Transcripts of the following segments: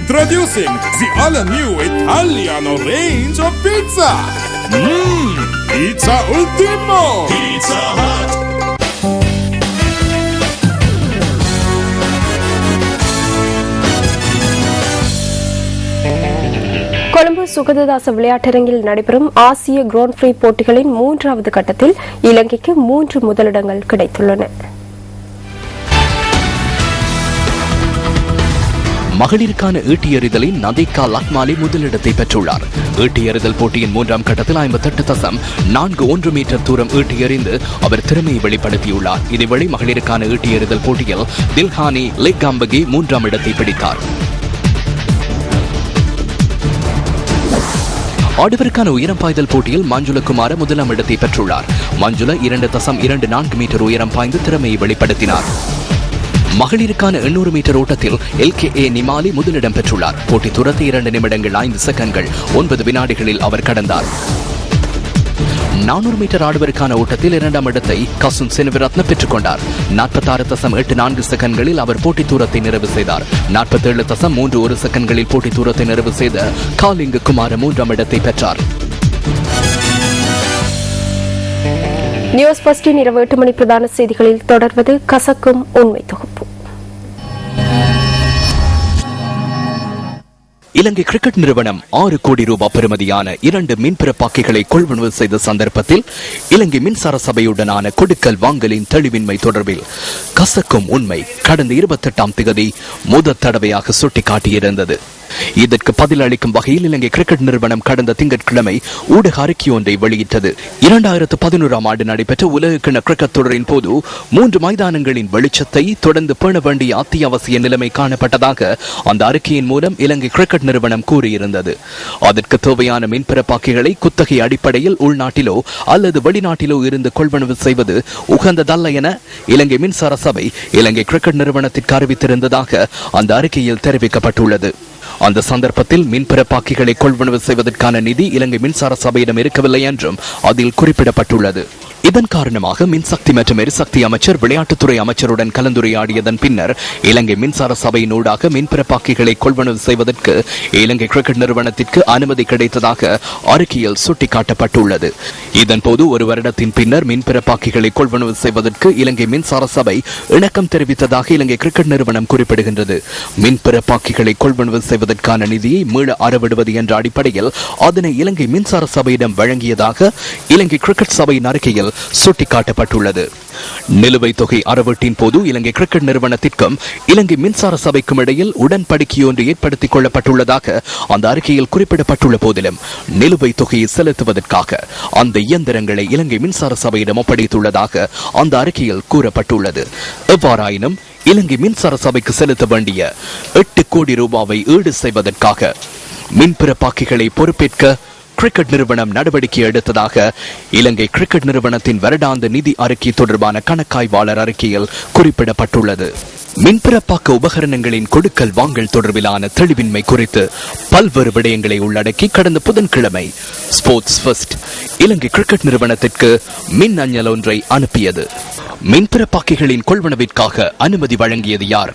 Introducing the all-new Italiano range of pizza. Pizza Ultimo. Pizza Hut. Colombo Sugathadasa விளையாட்டரங்கில் நடைபெறும் ஆசிய grand free போட்டிகளின் 3வது கட்டத்தில் இலங்கைக்கு 3 முதலிடங்கள் கிடைத்துள்ளன. மகளிருக்கான ஈட்டி எறிதலில் நதிகா லக்மாலி முதலிடத்தை பெற்றுள்ளார். ஈட்டி எறிதல் போட்டியின் 3ஆம் கட்டத்தில் 58.41 மீட்டர் தூரம் ஈட்டி எறிந்து அவர் திறமையை வெளிப்படுத்தியுள்ளார். இதேவேளை மகளிருக்கான ஈட்டி எறிதல் போட்டியில் தில்ஹானி லெக்காம்பகி 3ஆம் இடத்தை பிடித்தார். ஆடவருக்கான உயரம் பாய்தல் போட்டியில் மஞ்சுள குமார முதலாம் இடத்தை பெற்றுள்ளார். மஞ்சுள 2.24 மீட்டர் உயரம் பாய்ந்து திறமையை வெளிப்படுத்தினார். மகளிருக்கான 800 மீட்டர் ஓட்டத்தில் LKA நிமாலி முதலிடம் பெற்றுள்ளார். போட்டி தூரத்தை 2 நிமிடங்கள் 5 செகண்ட்கள் 9 வினாடிகளில் அவர் கடந்தார். 400 மீட்டர் ஆடவருக்கான ஓட்டத்தில் 2ஆம் இடத்தை கசுன் செனவிரத்ன பெற்றுக் கொண்டார். 46.84 செகண்ட்களில் அவர் போட்டி தூரத்தை நிறைவு செய்தார். 47.31 செகண்ட்களில் போட்டி தூரத்தை நிறைவு செய்த காலிங்கு குமார 3ஆம் இடத்தை பெற்றார். நியூஸ் ஃபர்ஸ்டின் இரவு 8 மணி பிரதான செய்திகளில் தொடர்வது கசக்கும் உண்மை தொகுப்பு. இலங்கை கிரிக்கெட் நிறுவனம் 6 கோடி ரூபாய் பெறுமதியான 2 மின்பிறப்பாக்கிகளை கொள்வனவு செய்த சந்தர்ப்பத்தில் இலங்கை மின்சார சபையுடனான கொடுக்கல் வாங்கலின் தெளிவின்மை தொடர்பில் கசக்கும் உண்மை கடந்த 28ஆம் தேதி முதல் தடவையாக சுட்டிக்காட்டியிருந்தது. இதற்கு பதிலளிக்கும் வகையில் இலங்கை கிரிக்கெட் நிறுவனம் கடந்த திங்கட்கிழமை ஊடக அறிக்கை ஒன்றை வெளியிட்டது. 2011ஆம் ஆண்டு நடைபெற்ற உலகக்கிண கிரிக்கெட் தொடரின் போது 3 மைதானங்களின் வெளிச்சத்தை தொடர்ந்து பேண வேண்டிய அத்தியாவசிய நிலைமை காணப்பட்டதாக அந்த அறிக்கையின் மூலம் இலங்கை கிரிக்கெட் நிறுவனம் கூறியிருந்தது. அதற்கு தேவையான மின்பிறப்பாக்கிகளை குத்தகை அடிப்படையில் உள்நாட்டிலோ அல்லது வெளிநாட்டிலோ இருந்து கொள்வனவு செய்வது உகந்ததல்ல என இலங்கை மின்சார சபை இலங்கை கிரிக்கெட் நிறுவனத்திற்கு அறிவித்திருந்ததாக அந்த அறிக்கையில் தெரிவிக்கப்பட்டுள்ளது. அந்த சந்தர்ப்பத்தில் மின்பிறப்பாக்கிகளை கொள்வனவு செய்வதற்கான நிதி இலங்கை மின்சார சபையிடம் இருக்கவில்லை என்றும் அதில் குறிப்பிடப்பட்டுள்ளது. இதன் காரணமாக மின்சக்தி மற்றும் எரிசக்தி அமைச்சர் விளையாட்டுத்துறை அமைச்சருடன் கலந்துரையாடியதன் பின்னர் இலங்கை மின்சார சபையினூடாக மின்பிறப்பாக்கிகளை கொள்வனவு செய்வதற்கு இலங்கை கிரிக்கெட் நிறுவனத்திற்கு அனுமதி கிடைத்ததாக அறிக்கையில் சுட்டிக்காட்டப்பட்டுள்ளது. இதன்போது ஒரு வருடத்தின் பின்னர் மின்பிறப்பாக்கிகளை கொள்வனவு செய்வதற்கு இலங்கை மின்சார சபை இணக்கம் தெரிவித்ததாக இலங்கை கிரிக்கெட் நிறுவனம் குறிப்பிடுகின்றது. மின்பிறப்பாக்கிகளை கொள்வனவு செய்வதற்கான நிதியை மீள அறவிடுவது என்ற அடிப்படையில் அதனை இலங்கை மின்சார சபையிடம் வழங்கியதாக இலங்கை கிரிக்கெட் சபையின் அறிக்கையில் சுட்டிக்காட்டப்பட்டுள்ளது. நிலுவைத் தொகை அறவீட்டின் போது இலங்கை கிரிக்கெட் நிறுவனத்திற்கும் இலங்கை மின்சார சபைக்கும் இடையில் உடன்படிக்கையொன்று ஏற்படுத்திக் கொள்ளப்பட்டுள்ளதாக அந்த அறிக்கையில் குறிப்பிடப்பட்டுள்ள போதிலும் நிலுவைத் தொகையை செலுத்துவதற்காக அந்த இயந்திரங்களை இலங்கை மின்சார சபையிடம் ஒப்படைத்துள்ளதாக அந்த அறிக்கையில் கூறப்பட்டுள்ளது. எவ்வாறாயினும் இலங்கை மின்சார சபைக்கு செலுத்த வேண்டிய 8 கோடி ரூபாவை ஈடு செய்வதற்காக மின்பிறப்பாக்கிகளை பொறுப்பேற்க கிரிக்கெட் நிறுவனம் நடவடிக்கை எடுத்ததாக இலங்கை கிரிக்கெட் நிறுவனத்தின் வருடாந்த நிதி அறிக்கை தொடர்பான கணக்காய்வாளர் அறிக்கையில் குறிப்பிடப்பட்டுள்ளது. மின்பிறப்பாக்க உபகரணங்களின் கொடுக்கல் வாங்கல் தொடர்பிலான தெளிவின்மை குறித்து பல்வேறு விடயங்களை உள்ளடக்கி கடந்த புதன்கிழமை ஸ்போர்ட்ஸ் ஃபர்ஸ்ட் இலங்கை கிரிக்கெட் நிறுவனத்திற்கு மின் அஞ்சல் ஒன்றை அனுப்பியது. மின்பிறப்பாக்கிகளின் கொள்வனவிற்காக அனுமதி வழங்கியது யார்?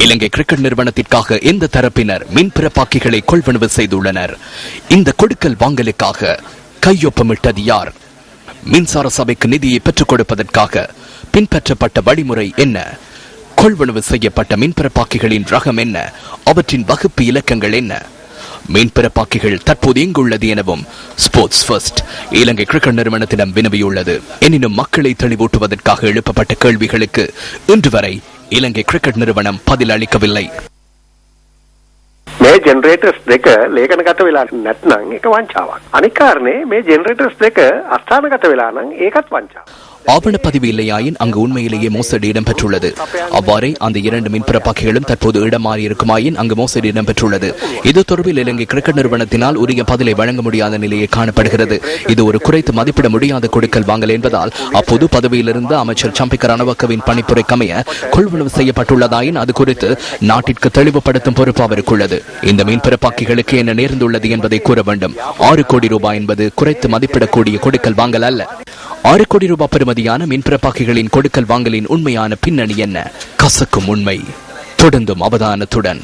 இலங்கை கிரிக்கெட் நிறுவனத்திற்காக எந்த தரப்பினர் மின்பிறப்பாக்கிகளை கொள்வனவு செய்துள்ளனர்? இந்த கொடுக்கல் வாங்கலுக்காக கையொப்பமிட்டது யார்? மின்சார சபைக்கு நிதியை பெற்றுக் கொடுப்பதற்காக பின்பற்றப்பட்ட வழிமுறை என்ன? கொள்வனவு செய்யப்பட்ட மின்பிறப்பாக்கிகளின் ரகம் என்ன? அவற்றின் வகுப்பு இலக்கங்கள் என்ன? மின்பிறப்பாக்கிகள் தற்போது எங்குள்ளது எனவும் ஸ்போர்ட்ஸ் ஃபர்ஸ்ட் இலங்கை கிரிக்கெட் நிறுவனத்திடம் வினவியுள்ளது. எனினும் மக்களை தெளிவூட்டுவதற்காக எழுப்பப்பட்ட கேள்விகளுக்கு இன்று வரை ඉලංගේ ක්‍රිකට් නිறுவனம் பதில் අளிකவில்லை. මේ ජෙනරේටර්ස් දෙක ලේඛනගත වෙලා නැත්නම් ඒක වංචාවක්. අනික කාරණේ මේ ජෙනරේටර්ස් දෙක අස්ථානගත වෙලා නම් ඒකත් වංචාවක්. ஆவணப்பதிவு இல்லையாயின் அங்கு உண்மையிலேயே மோசடி இடம்பெற்றுள்ளது. அவ்வாறே அந்த 2 மின்பிறப்பாக்கிகளும் தற்போது இடம் மாறி இருக்குமாயின் அங்கு மோசடி இடம்பெற்றுள்ளது. இது தொடர்பில் இலங்கை கிரிக்கெட் நிறுவனத்தினால் உரிய பதிலை வழங்க முடியாத நிலையை காணப்படுகிறது. இது ஒரு குறைத்து மதிப்பிட முடியாத கொடுக்கல் வாங்கல் என்பதால் அப்போது பதவியிலிருந்து அமைச்சர் சம்பிக்க ரணவக்கவின் பணிப்புரைக்கமைய கொள்வனவு செய்யப்பட்டுள்ளதாயின் அது குறித்து நாட்டிற்கு தெளிவுபடுத்தும் பொறுப்பு அவருக்குள்ளது. இந்த மின்பிறப்பாக்கிகளுக்கு என்ன நேர்ந்துள்ளது என்பதை கூற வேண்டும். 6 கோடி ரூபாய் என்பது குறைத்து மதிப்பிடக்கூடிய கொடுக்கல் வாங்கல் அல்ல. 6 கோடி ரூபாய் பெறுமதியான மின்பிறப்பாக்கிகளின் கொடுக்கல் வாங்கலின் உண்மையான பின்னணி என்ன? கசக்கும் உண்மை தொடர்ந்தும் அவதானத்துடன்.